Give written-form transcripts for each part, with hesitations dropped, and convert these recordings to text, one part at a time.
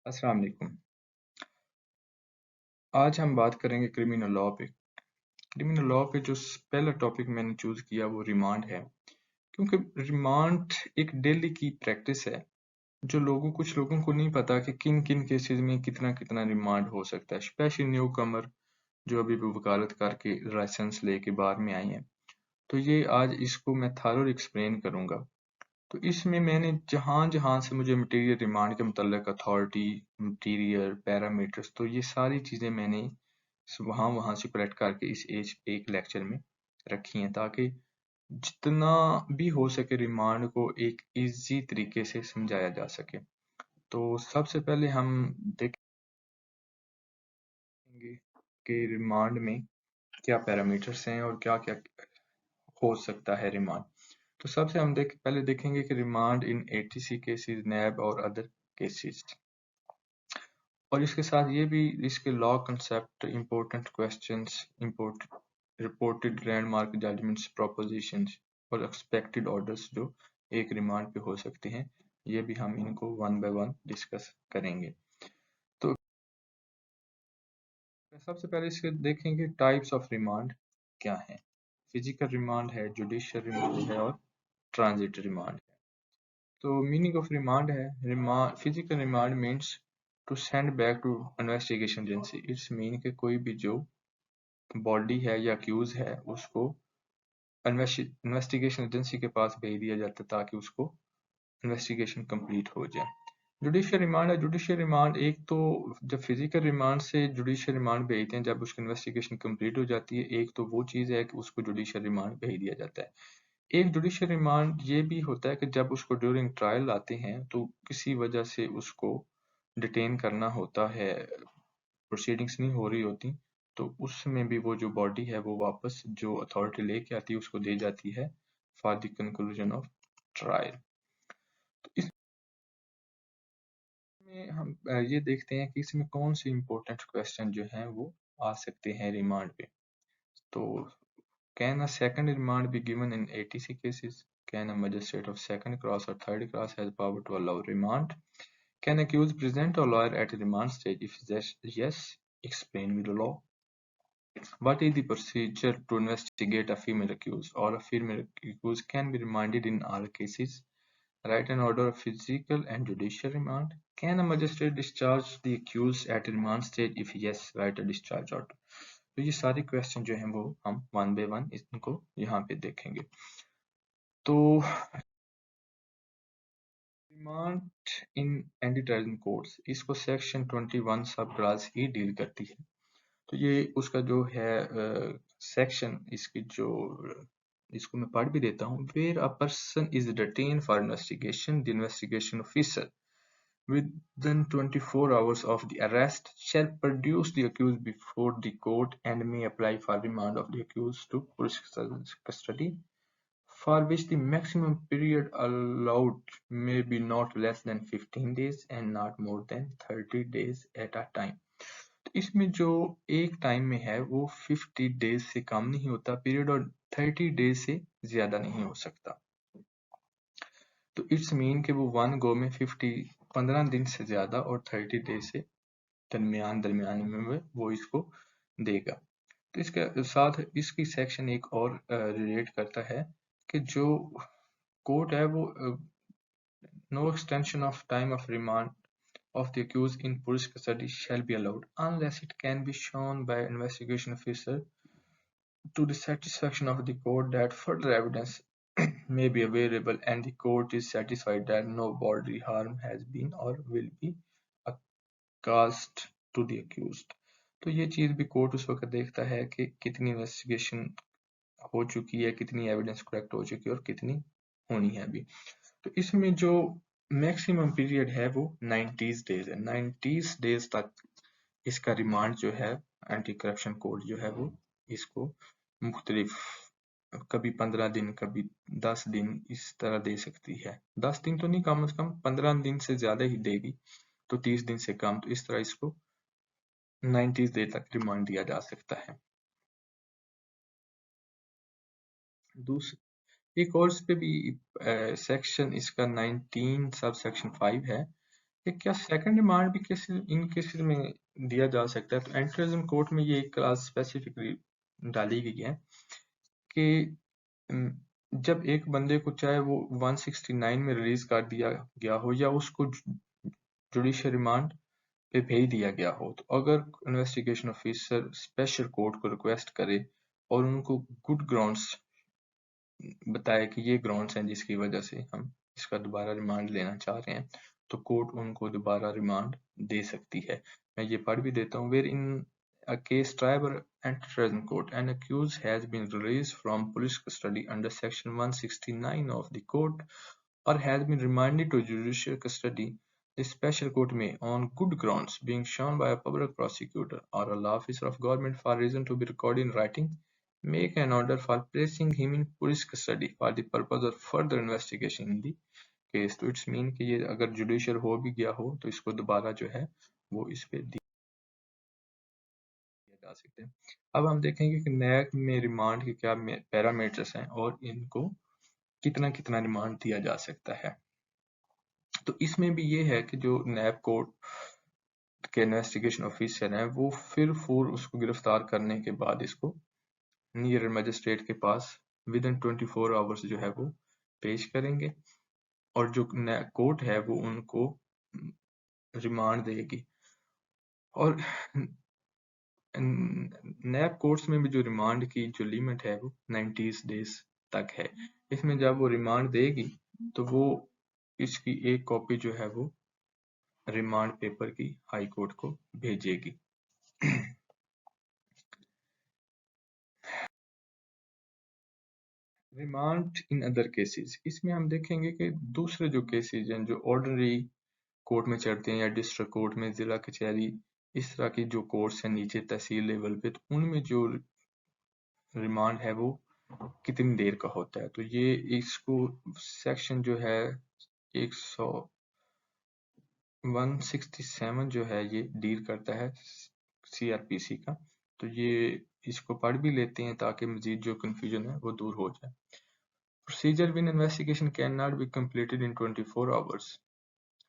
अस्सलाम वालेकुम। आज हम बात करेंगे क्रिमिनल लॉ पे। क्रिमिनल लॉ पे जो पहला टॉपिक मैंने चूज किया वो रिमांड है, क्योंकि रिमांड एक डेली की प्रैक्टिस है जो कुछ लोगों को नहीं पता कि किन किन केसेस में कितना कितना रिमांड हो सकता है, स्पेशली न्यू कमर जो अभी भी वकालत करके लाइसेंस लेके बाहर में आई हैं। तो ये आज इसको मैं थारोली एक्सप्लेन करूंगा। तो इसमें मैंने जहां जहां से मुझे मटेरियल रिमांड के मुतल्लिक अथॉरिटी, मटेरियल, पैरामीटर्स, तो ये सारी चीजें मैंने वहां वहां से कलेक्ट करके इस एज एक लेक्चर में रखी हैं, ताकि जितना भी हो सके रिमांड को एक इजी तरीके से समझाया जा सके। तो सबसे पहले हम देखेंगे कि रिमांड में क्या पैरामीटर्स हैं और क्या क्या हो सकता है रिमांड। तो सबसे हम पहले देखेंगे कि रिमांड इन एटीसी केसेस, नैब और अदर केसेस, और इसके साथ ये भी इसके law concept, important questions, reported landmark judgments, propositions और एक्सपेक्टेड ऑर्डर्स जो एक रिमांड पे हो सकते हैं, ये भी हम इनको वन बाय वन डिस्कस करेंगे। तो सबसे पहले इसके देखेंगे टाइप्स ऑफ रिमांड क्या है। फिजिकल रिमांड है, जुडिशियल रिमांड है और ट्रांजिट रिमांड है। तो मीनिंग ऑफ रिमांड है, physical remand means to send back to investigation agency. It's mean कि कोई भी जो बॉडी है या अक्यूज है उसको इन्वेस्टिगेशन एजेंसी के पास भेज दिया जाता है ताकि उसको इन्वेस्टिगेशन कंप्लीट हो जाए। जुडिशियल रिमांड है, जुडिशियल रिमांड एक तो जब फिजिकल रिमांड से जुडिशियल रिमांड भेजते हैं जब उसकी इन्वेस्टिगेशन कंप्लीट हो जाती है, एक तो वो चीज़ है कि उसको जुडिशियल रिमांड भेज दिया जाता है। एक जुडिशियल रिमांड ये भी होता है कि जब उसको ड्यूरिंग ट्रायल लाते हैं तो किसी वजह से उसको डिटेन करना होता है, प्रोसीडिंग्स नहीं हो रही होती, तो उसमें भी वो जो बॉडी है वो वापस जो अथॉरिटी लेके आती है उसको दे जाती है for the conclusion of trial. तो इसमें हम ये देखते हैं कि इसमें कौन से इंपॉर्टेंट क्वेश्चन जो हैं वो आ सकते हैं रिमांड पे। तो can a second remand be given in ATC cases? Can a magistrate of second class और third class has power to allow remand? Can accused present a lawyer at remand stage? If yes, explain me the law. What is the procedure to investigate a female accused or a female accused can be remanded in all cases? Write an order of physical and judicial remand. Can a magistrate discharge the accused at remand stage? If yes, write a discharge order. तो ये सारे question जो हैं वो हम one by one इनको यहाँ पे देखेंगे। तो रिमांड इन एंटी टेररिज्म कोड्स, इसको सेक्शन 21 सब क्लास ही डील करती है। तो ये उसका जो है सेक्शन, इसकी जो इसको मैं पढ़ भी देता हूँ। Where a person is detain for investigation, the investigation officer within 24 hours of the arrest shall produce the accused before the court and may apply for remand of the accused to police custody, for which the maximum period allowed may be not less than 15 days and not more than 30 days at a time। तो इसमें जो एक time में है वो 50 days से कम नहीं होता पीरियड, और 30 डेज से ज्यादा नहीं हो सकता। तो इट्स मीन कि वो वन गो में 15 दिन से ज्यादा और 30 डेज से दरमियान दरमियान में वो इसको देगा। तो इसके साथ इसकी सेक्शन एक और रिलेट करता है कि जो कोर्ट है वो no extension of time of remand of the accused in police custody shall be allowed unless it can be shown by investigation officer to the satisfaction of the court that further evidence may be available and the court is satisfied that no bodily harm has been or will be caused to the accused। तो ये चीज भी court उस वक्त देखता है कि कितनी इन्वेस्टिगेशन हो चुकी है, कितनी एविडेंस कलेक्ट हो चुकी है और कितनी होनी है अभी। तो इसमें जो मैक्सिमम पीरियड है वो 90 डेज है। 90 डेज तक इसका रिमांड जो है एंटी करप्शन कोड जो है वो इसको मुख्तलिफ, कभी 15 दिन, कभी 10 दिन इस तरह दे सकती है। 10 दिन तो नहीं, कम से कम 15 दिन से ज्यादा ही देगी, तो 30 दिन से कम, तो इस तरह इसको 90 दिन तक रिमांड दिया जा सकता है। दूसरा एक और इस पे भी सेक्शन इसका 19 सब सेक्शन 5 है कि क्या सेकंड रिमांड भी किसी इन केसेस में दिया जा सकता है। तो एंटी टेररिज्म कोर्ट में ये एक क्लास स्पेसिफिकली डाली गई है कि जब एक बंदे को चाहे वो 169 में रिलीज कर दिया गया हो या उसको जुडिशियल रिमांड पे भेज दिया गया हो, तो अगर इन्वेस्टिगेशन ऑफिसर स्पेशल कोर्ट को रिक्वेस्ट करे और उनको गुड ग्राउंड्स बताए कि ये ग्राउंड्स हैं जिसकी वजह से हम इसका दोबारा रिमांड लेना चाह रहे हैं, तो कोर्ट उनको दोबारा रिमांड दे सकती है। मैं ये पढ़ भी देता हूँ। Where in a case tried by anti-terrorism court, an accused has been released from police custody under section 169 of the code or has been remanded to judicial custody, the special court may, on good grounds being shown by a public prosecutor or a law officer of government for reason to be recorded in writing, make an order for placing him in police custody for the purpose of further investigation in the case। तो it's mean कि ये अगर judicial हो भी गया हो तो इसको दोबारा जो है वो इस पे दिया जा सकते हैं। अब हम देखेंगे कि नैक में रिमांड के क्या पैरामीटर्स हैं और इनको कितना कितना रिमांड दिया जा सकता है। तो इसमें भी ये है कि जो नैब कोर्ट के इन्वेस्टिगेशन ऑफिसर हैं वो फिर उसको गिरफ्तार करने के बाद इसको नियर मजिस्ट्रेट के पास विद इन 24 आवर्स जो है वो पेश करेंगे और जो कोर्ट है वो उनको रिमांड देगी। और नैब कोर्ट्स में भी जो रिमांड की जो लिमिट है वो 90 डेज तक है। इसमें जब वो रिमांड देगी तो वो इसकी एक कॉपी जो है वो रिमांड पेपर की हाई कोर्ट को भेजेगी। रिमांड इन अदर केसेस, इसमें हम देखेंगे कि दूसरे जो केसेस हैं जो ऑर्डिनरी कोर्ट में चढ़ते हैं या डिस्ट्रिक्ट कोर्ट में, जिला कचहरी, इस तरह की जो कोर्ट्स हैं नीचे तहसील लेवल पे, तो उनमें जो रिमांड है वो कितनी देर का होता है। तो ये इसको सेक्शन जो है 167 जो है ये डील करता है सीआरपीसी का। तो ये इसको पढ़ भी लेते हैं ताकि मजीद जो कंफ्यूजन है वो दूर हो जाए। Procedure when investigation cannot be completed in 24 hours.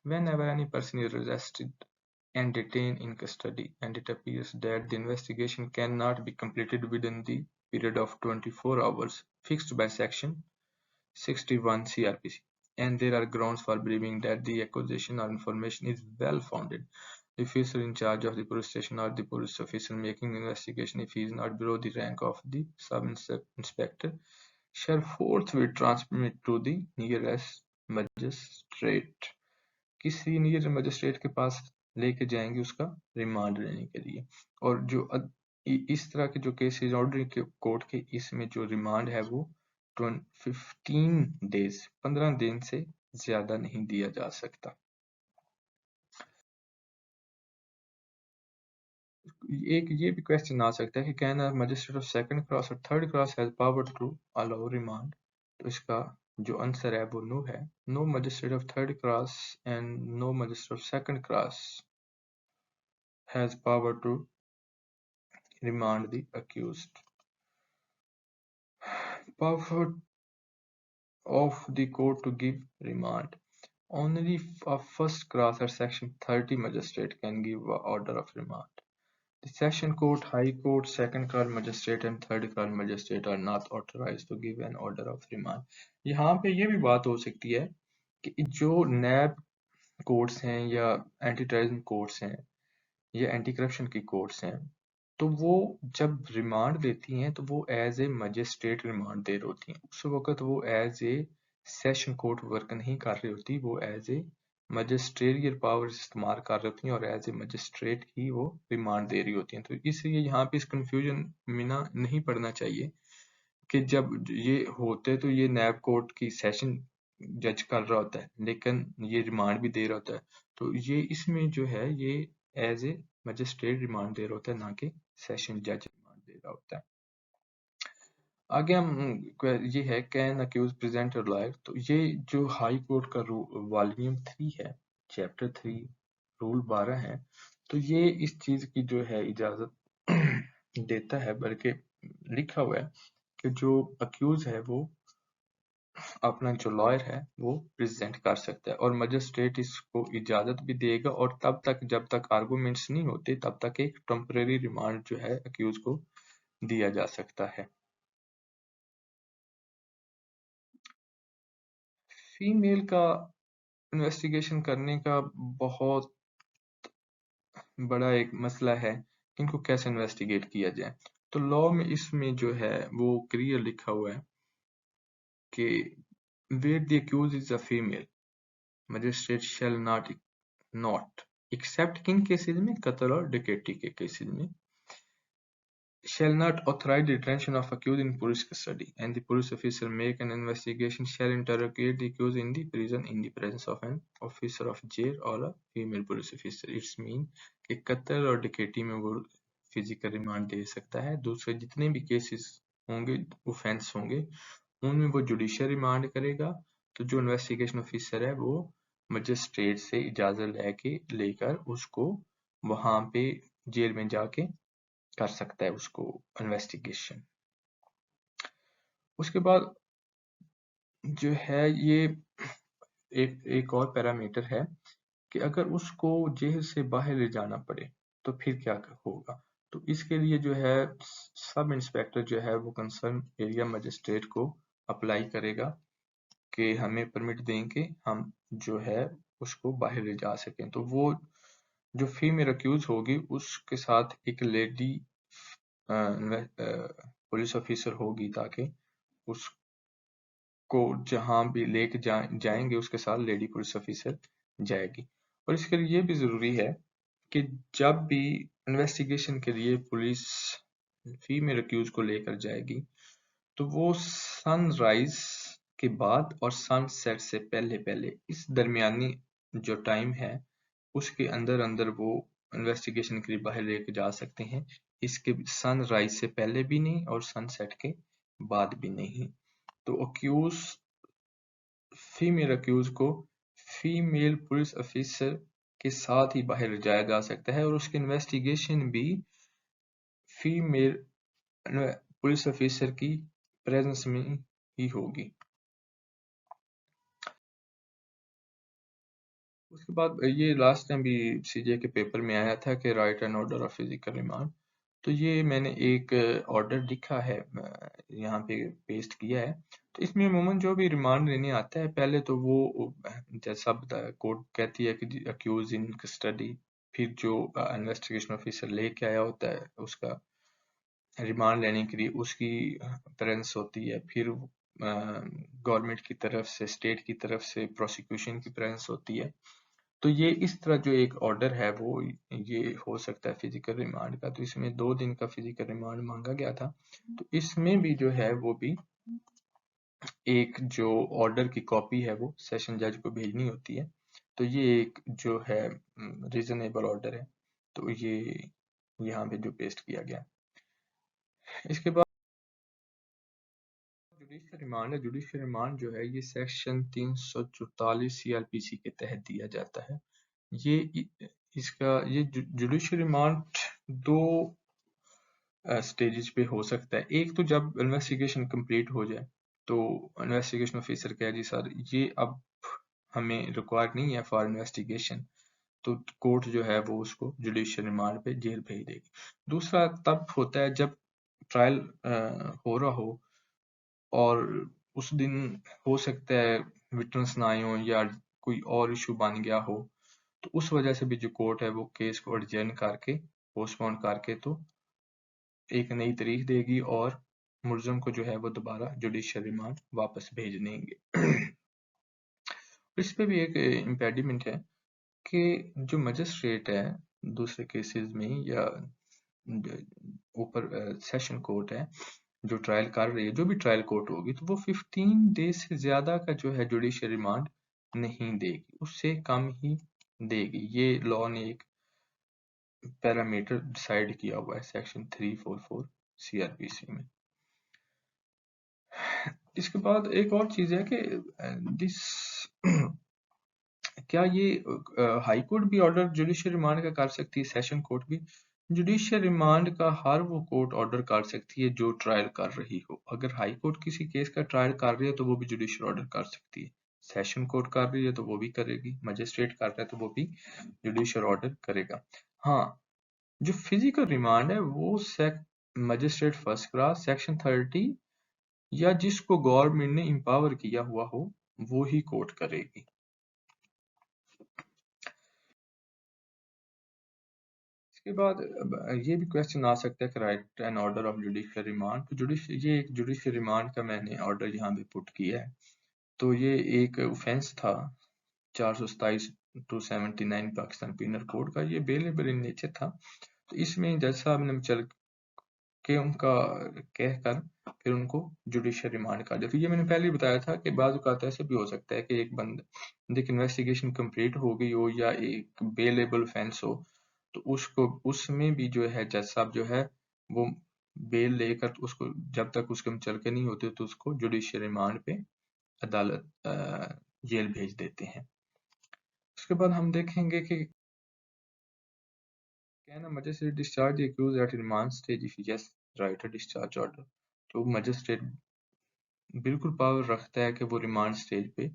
Whenever any person is arrested and detained in custody and it appears that the investigation cannot be completed within the period of 24 hours fixed by section 61 CRPC, and there are grounds for believing that the accusation or information is well founded, the officer in charge of the police station or the police officer making the investigation, if he is not below the rank of the sub-inspector, shall forthwith transmit to the nearest magistrate। किसी near magistrate के पास लेके जाएंगे उसका remand लेने के लिए। और जो इस तरह के जो केसेस ऑर्डर कोर्ट के, इसमें जो रिमांड है वो 15 डेज 15 दिन से ज्यादा नहीं दिया जा सकता। एक ये भी क्वेश्चन आ सकता है कि can a magistrate of second class और third class has power to allow remand. तो इसका जो आंसर है वो नो है। No magistrate of third class and no magistrate of second class has power to remand the accused. Power of the court to give remand. Only a first class or section 30 magistrate can give a order of remand. The session court, high court, second class magistrate and third class magistrate are not authorized to give an order of remand। यहाँ पे ये भी बात हो सकती है कि जो नैब कोर्ट्स हैं या एंटी टेररिज्म कोर्ट्स हैं या एंटी करप्शन की कोर्ट्स हैं, तो वो जब रिमांड देती हैं तो वो एज ए मजिस्ट्रेट रिमांड दे रही होती हैं। उस वक्त वो as a session court work नहीं कर रही होती, वो एज ए मजिस्ट्रेरियल पावर इस्तेमाल कर रही होती हैं और एज ए मजिस्ट्रेट ही वो रिमांड दे रही होती हैं। तो इसलिए यहाँ पे इस कंफ्यूजन में ना नहीं पड़ना चाहिए कि जब ये होते तो ये नैब कोर्ट की सेशन जज कर रहा होता है लेकिन ये रिमांड भी दे रहा होता है। तो ये इसमें जो है ये एज ए मजिस्ट्रेट रिमांड दे रहा होता है, ना कि सेशन जज रिमांड दे रहा होता है। आगे हम ये है कैन अक्यूज प्रेजेंट और लाइव। तो ये जो हाई कोर्ट का वॉल्यूम 3 है, चैप्टर 3 रूल 12 है, तो ये इस चीज की जो है इजाजत देता है, बल्कि लिखा हुआ है कि जो अक्यूज है वो अपना जो लॉयर है वो प्रेजेंट कर सकता है, और मजिस्ट्रेट इसको इजाजत भी देगा, और तब तक जब तक आर्गुमेंट्स नहीं होते तब तक एक टेम्परेरी रिमांड जो है अक्यूज को दिया जा सकता है। फीमेल का इन्वेस्टिगेशन करने का बहुत बड़ा एक मसला है कि इनको कैसे इन्वेस्टिगेट किया जाए। तो लॉ में इसमें जो है वो क्लियर लिखा हुआ है कि where the accused is a female, magistrate shall not except किन केसेस में, कत्ल और डकैती के केसेस में, shall not authorize the detention of accused in police custody, and the police officer make an investigation shall interrogate the accused in the prison in the presence of an officer of jail or a female police officer. It's mean कि कत्ल और डकैती में वो physical remand दे सकता है। दूसरे जितने भी केसेस होंगे, ऑफेंस होंगे, उनमें वो जुडिशियल रिमांड करेगा। तो जो इन्वेस्टिगेशन ऑफिसर है वो मजिस्ट्रेट से इजाजत लेकर उसको वहां पे जेल में जाके कर सकता है उसको इन्वेस्टिगेशन। उसके बाद जो है ये एक और पैरामीटर है कि अगर उसको जेल से बाहर ले जाना पड़े तो फिर क्या होगा। तो इसके लिए जो है सब इंस्पेक्टर जो है वो कंसर्न एरिया मजिस्ट्रेट को अप्लाई करेगा कि हमें परमिट दें कि हम जो है उसको बाहर ले जा सकें। तो वो जो फीमेल अक्यूज होगी उसके साथ एक लेडी पुलिस ऑफिसर होगी, ताकि उसको जहां भी लेके जाएंगे उसके साथ लेडी पुलिस ऑफिसर जाएगी। और इसके लिए ये भी जरूरी है कि जब भी इन्वेस्टिगेशन के लिए पुलिस फीमेल अक्यूज को लेकर जाएगी तो वो सनराइज के बाद और सनसेट से पहले पहले इस दरमियानी जो टाइम है उसके अंदर अंदर वो इन्वेस्टिगेशन के लिए बाहर लेके जा सकते हैं। इसके सनराइज से पहले भी नहीं और सनसेट के बाद भी नहीं। तो अक्यूज फीमेल अक्यूज को फीमेल पुलिस ऑफिसर के साथ ही बाहर ले जाया जा सकता है, और उसकी इन्वेस्टिगेशन भी फीमेल पुलिस ऑफिसर की प्रेजेंस में ही होगी। उसके बाद ये लास्ट टाइम भी सीजे के पेपर में आया था कि right and order of physical remand. तो ये मैंने एक ऑर्डर लिखा है, यहाँ पे पेस्ट किया है। तो इसमें अमूमन जो भी रिमांड लेने आता है पहले तो वो जैसा कोर्ट कहती है कि अक्यूज इन कस्टडी, फिर जो इन्वेस्टिगेशन ऑफिसर लेके आया होता है उसका रिमांड लेने के लिए उसकी प्रेजेंस होती है, फिर गवर्नमेंट की तरफ से, स्टेट की तरफ से प्रोसिक्यूशन की प्रेजेंस होती है। तो ये इस तरह जो एक ऑर्डर है वो ये हो सकता है फिजिकल रिमांड का। तो इसमें 2 दिन का फिजिकल रिमांड मांगा गया था। तो इसमें भी जो है वो भी एक जो ऑर्डर की कॉपी है वो सेशन जज को भेजनी होती है। तो ये एक जो है रीजनेबल ऑर्डर है। तो ये यहाँ पे जो पेस्ट किया गया। इसके बाद जुडिशियल रिमांड है। जुडिशियल रिमांड जो है ये सेक्शन 344 सीआरपीसी के तहत दिया जाता है। ये इसका ये जुडिशियल रिमांड 2 स्टेजेस पे हो सकता है। एक तो जब इन्वेस्टिगेशन कंप्लीट हो जाए तो इन्वेस्टिगेशन ऑफिसर कहे जी सर ये अब हमें रिक्वायर्ड नहीं है फॉर इन्वेस्टिगेशन, तो कोर्ट जो है वो उसको जुडिशियल रिमांड पे जेल भेज देगी। दूसरा तब होता है जब ट्रायल हो रहा हो और उस दिन हो सकता है विटनेस ना आए हो या कोई और इशू बन गया हो, तो उस वजह से भी जो कोर्ट है वो केस को एडजर्न करके, पोस्टपोन करके तो एक नई तारीख देगी और मुलजम को जो है वो दोबारा जुडिशियल रिमांड वापस भेज देंगे। इस पे भी एक इम्पेडिमेंट है कि जो मजिस्ट्रेट है दूसरे केसेस में या ऊपर सेशन कोर्ट है जो ट्रायल कर रही है, जो भी ट्रायल कोर्ट होगी, तो वो 15 डेज से ज्यादा का जो है जुडिशियल रिमांड नहीं देगी, उससे कम ही देगी। ये लॉ ने एक पैरामीटर डिसाइड किया हुआ है सेक्शन 344 सीआरपीसी में। इसके बाद एक और चीज है कि दिस क्या ये हाई कोर्ट भी ऑर्डर जुडिशियल रिमांड का कर सकती है, सेशन कोर्ट भी? जुडिशियल रिमांड का हर वो कोर्ट ऑर्डर कर सकती है जो ट्रायल कर रही हो। अगर हाई कोर्ट किसी केस का ट्रायल कर रही है तो वो भी जुडिशियल ऑर्डर कर सकती है। सेशन कोर्ट कर रही है तो वो भी करेगी। मजिस्ट्रेट कर रहा है तो वो भी जुडिशियल ऑर्डर करेगा। हाँ, जो फिजिकल रिमांड है वो मजिस्ट्रेट फर्स्ट क्लास सेक्शन 30 या जिसको गवर्नमेंट ने इंपावर किया हुआ हो वो ही कोर्ट करेगी। इसके बाद ये भी क्वेश्चन आ सकता है कि write an order of judicial remand. तो ये एक जुडिशियल रिमांड का मैंने ऑर्डर यहाँ पे पुट किया है। तो ये एक ऑफेंस था 427 टू 79 पाकिस्तान पीनल कोड का। ये बेलेबल इन नेचर था। तो इसमें जज साहब ने चल के उनका कहकर फिर उनको जुडिशियल रिमांड कर दिया। तो ये मैंने पहले ही बताया था कि बाज़ औक़ात ऐसे भी हो सकता है कि एक बंदे की इन्वेस्टिगेशन कंप्लीट हो गई हो या एक बेलेबल ऑफेंस हो, तो उसको उसमें भी जो है जज साहब जो है वो बेल लेकर उसको जब तक उसके मुचलके नहीं होते तो उसको जुडिशियल रिमांड पे अदालत जेल भेज देते हैं। उसके बाद हम देखेंगे कि can a magistrate discharge the accused at remand stage if yes write a discharge order. तो मजिस्ट्रेट बिल्कुल पावर रखता है कि वो रिमांड स्टेज पे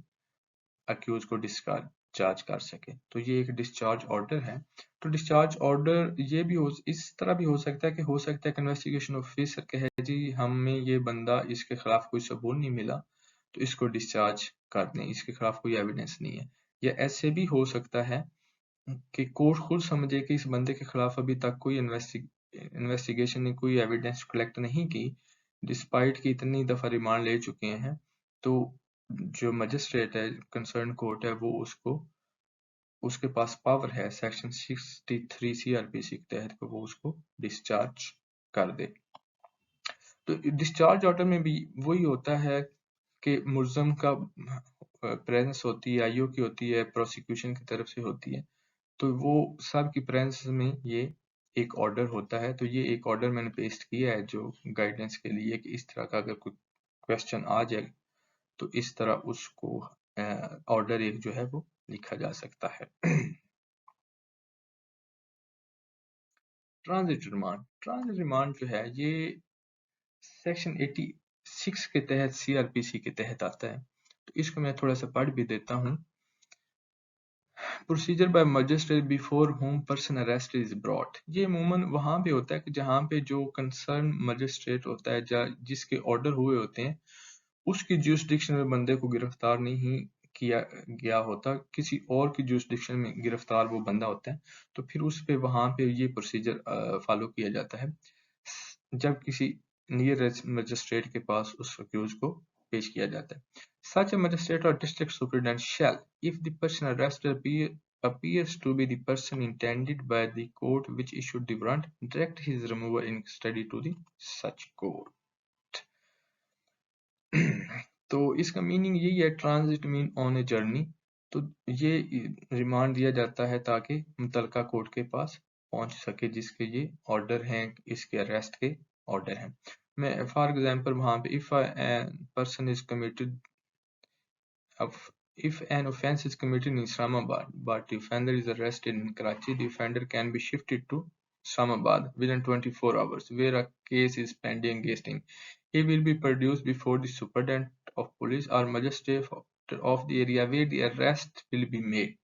अक्यूज को डिस्चार्ज कर सके। तो ये एक डिस्चार्ज ऑर्डर है। तो डिस्चार्ज ऑर्डर ये भी इस तरह भी हो सकता है कि हो सकता है कि इन्वेस्टिगेशन ऑफिसर कहे जी हमें ये बंदा इसके खिलाफ कोई सबूत नहीं मिला तो इसको डिस्चार्ज कर दें, इसके खिलाफ कोई एविडेंस नहीं है। या ऐसे भी हो सकता है कि कोर्ट खुद समझे कि इस बंदे के खिलाफ अभी तक कोई इन्वेस्टिगेशन ने कोई एविडेंस कलेक्ट नहीं की, डिस्पाइट कि इतनी दफा रिमांड ले चुके हैं। तो जो मजिस्ट्रेट है कंसर्न कोर्ट है वो उसको उसके पास पावर है सेक्शन 63 सीआरपीसी के तहत वो उसको डिस्चार्ज कर दे। तो डिस्चार्ज ऑर्डर में भी वही होता है कि मुल्ज़म का प्रेजेंस होती है, आईओ की होती है, प्रोसिक्यूशन की तरफ से होती है। तो वो सब की प्रेजेंस में ये एक ऑर्डर होता है। तो ये एक ऑर्डर मैंने पेस्ट किया है जो गाइडेंस के लिए कि इस तरह का अगर कोई क्वेश्चन आ जाए तो इस तरह उसको ऑर्डर एक जो है वो लिखा जा सकता है। ट्रांजिट रिमांड जो है ये सेक्शन 86 के तहत सीआरपीसी के तहत आता है। तो इसको मैं थोड़ा सा पढ़ भी देता हूँ। Procedure bye magistrate before home person arrest is brought. ये अमूमन वहाँ पे होता है कि जहाँ पे जो कंसर्न मजिस्ट्रेट होता है जिसके ऑर्डर हुए होते हैं उसकी जुरिस्डिक्शन में बंदे को गिरफ्तार नहीं किया गया होता, किसी और की जुरिस्डिक्शन में गिरफ्तार वो बंदा होता है। तो फिर उस पे वहाँ पे ये प्रोसीजर फॉलो किया जाता है जब किसी नियर मजिस्ट्रेट के पास उस अक्यूज को पेश किया जाता है। Such a magistrate or district superintendent shall, if the person arrested appears to be the person intended by the court which issued the warrant, direct his removal in custody to the such court. तो इसका meaning यही है, transit mean on a journey. तो ये remand दिया जाता है ताकि मुतलका कोर्ट के पास पहुंच सके जिसके ये ऑर्डर हैं, इसके अरेस्ट के ऑर्डर हैं। मैं फॉर एग्जांपल वहां पे if person is committed if an offence is committed in Islamabad but the offender is arrested in Karachi, the offender can be shifted to Islamabad within 24 hours where a case is pending against him. He will be produced before the superintendent of police or magistrate of the area where the arrest will be made.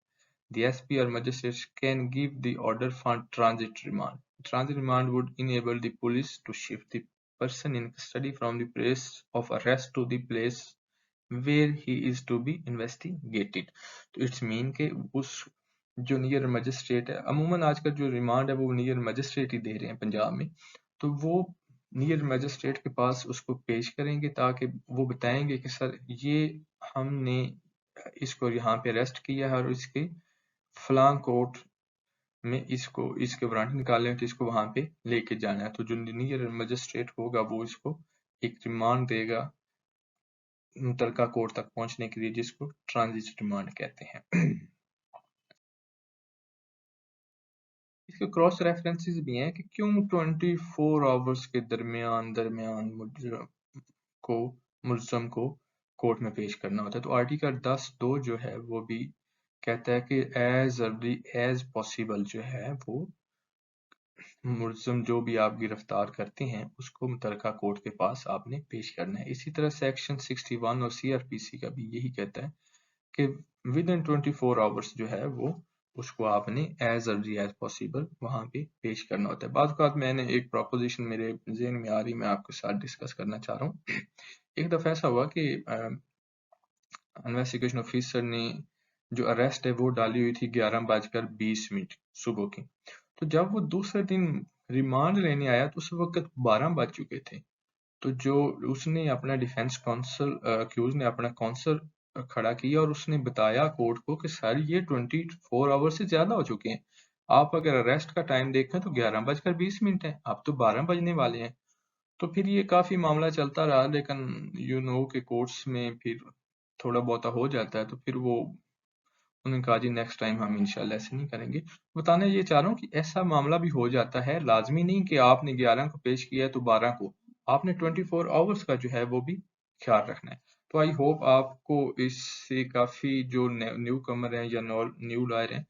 The SP or magistrate can give the order for transit remand. Transit remand would enable the police to shift the person in custody from the place of arrest to the place where he is to be investigated. तो it's mean के उस जो near magistrate है, अमूमन आजकल जो remand है वो नियर मजिस्ट्रेट ही दे रहे हैं पंजाब में। तो वो नियर मजिस्ट्रेट के पास उसको पेश करेंगे ताकि वो बताएंगे कि सर ये हमने इसको यहाँ पे अरेस्ट किया है और इसके फलां कोर्ट में इसके वारंट निकाले तो इसको वहां पे लेके जाना है। तो जो नियर मजिस्ट्रेट होगा वो इसको एक रिमांड देगा मुतलका कोर्ट तक पहुंचने के लिए जिसको ट्रांजिट रिमांड कहते हैं। इसके क्रॉस रेफरेंसेस भी हैं कि क्यों 24 आवर्स के दरमियान दरमियान को मुल्ज़म को कोर्ट में पेश करना होता है। तो आर्टिकल 10(2) जो है वो भी कहता है कि एज अर्ली एज पॉसिबल जो है वो मुलज़म जो भी आप गिरफ्तार करते हैं उसको मुतलका कोर्ट के पास आपने पेश करना है। इसी तरह सेक्शन 61 और सीआरपीसी का भी यही कहता है कि विद इन 24 आवर्स जो है वो उसको आपने एज अर्ली एज पॉसिबल वहां पे पेश करना होता है। बाद औक़ात मैंने एक प्रोपोजिशन मेरे ज़हन में आ रही, मैं आपके साथ डिस्कस करना चाह रहा हूँ। एक दफ़ा ऐसा हुआ कि इन्वेस्टिगेशन ऑफिसर ने जो अरेस्ट है वो डाली हुई थी 11:20 सुबह की। तो जब वो दूसरे दिन रिमांड लेने आया तो उस वक्त 12 बज चुके थे। तो जो उसने अपना डिफेंस काउंसल अक्यूज ने अपना काउंसल खड़ा किया और उसने बताया कोर्ट को कि सर ये 24 आवर से ज्यादा हो चुके हैं। आप अगर अरेस्ट का टाइम देखें तो 11:20 है, अब तो 12 बजने वाले हैं। तो फिर ये काफी मामला चलता रहा, लेकिन के कोर्ट्स में फिर थोड़ा बहुत हो जाता है, तो फिर वो उन्होंने कहा जी नेक्स्ट टाइम हम इंशाल्लाह ऐसे नहीं करेंगे। बताना ये चाह रहा हूँ कि ऐसा मामला भी हो जाता है, लाजमी नहीं कि आपने 11 को पेश किया है तो 12 को, आपने 24 आवर्स का जो है वो भी ख्याल रखना है। तो आई होप आपको इससे काफी जो न्यू कमर हैं या न्यू लॉयर हैं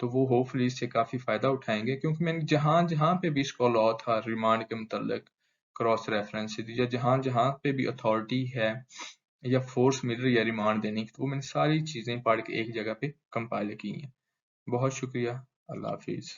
तो वो होपफुली इससे काफी फायदा उठाएंगे, क्योंकि मैंने जहां जहां पे भी इसको लॉ था रिमांड के मुतल्लिक क्रॉस रेफरेंसेस या जहां जहां पे भी अथॉरिटी है या फोर्स मिल रही है रिमांड देने की, तो वो मैंने सारी चीजें पढ़ के एक जगह पे कंपाइल की हैं। बहुत शुक्रिया। अल्लाह हाफिज।